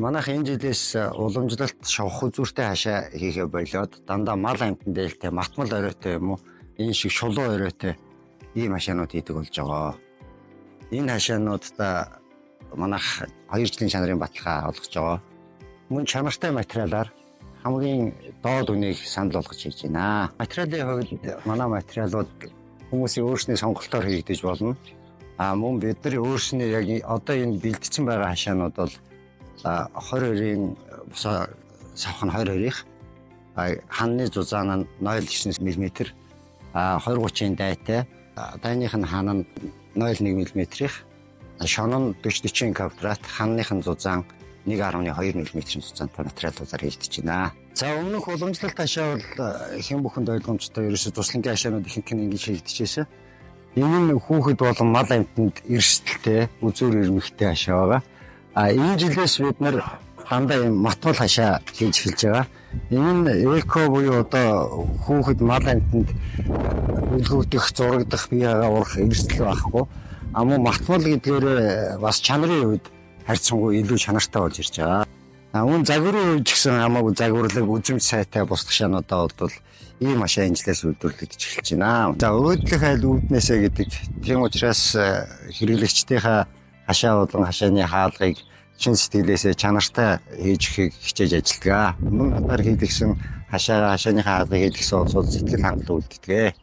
Манайх энэ жилээс уламжлалт шавах үзүүртэй хашаа хийхэ болоод дандаа мал амтан дээлтэй матмал оройтой юм уу энэ шиг шулуу оройтой ийм хашаанууд хийдэг болж байгаа. Энэ хашаануудаа манайх 2 жилийн чанарын баталгаа олгож байгаа. Мөн чанартай материалаар хамгийн доод үнийг санал болгож хийж байна. Материалын хувьд манай материалууд хүмүүсийн өөрсний сонголтоор хийгдэж болно. Мөн бидний өөрсний яг одоо энэ бэлтгэсэн байгаа хашаанууд бол 22-ын бусаа савх нь 22-их ханны зузаан нь 0.9 мм 20-30-ын дайтай дайных нь хан нь 0.1 мм-их шон нь 40-40 квадрат ханных нь зузаан 1.2 мм-ийн зузаантай материалуудаар хийгдэж байна. За өмнөх уламжлалт хашаа бол хэн бүхэнд ойлгомжтой ерөөсө туслангийн хашаанууд ихэнх нь ингэж хийгдэжсэн. Энэ нь хүүхэд болон мал амтанд эрсдэлтэй үзүүр ирмэгтэй хашаа байгаа. Энэ жилээс бид нэр дандаа юм матмал хашаа хийж эхэлж байгаа. Энэ нь эко буюу одоо хүүхэд мал амтанд үлгүүдэх, зурагдах, биеага урах эрсдэл байхгүй. Мөн матмал гэдгээр бас чанарын хувьд харьцангуй илүү чанартай болж ирж байгаа. Мөн загварын хувьд ч гэсэн хамаагүй загварлаг үзэмж сайтай бус хашаануудаа бол ийм хашаа энэ жилээс үйлдвэрлэгдэж эхэлж байна. За өөдлөх айл үүднээсээ гэдэг. Тийм учраас хэрэглэгчдийнхаа хашаа болон хашааны хаалгыг чин сэтгэлээсээ чанартай хийж өгөхийг хичээж ажилладаг. Мөн надаар хийлгсэн хашааныхаа хаалгыг хийлгсэн улсууд сэтгэл хангалуун үлддэг.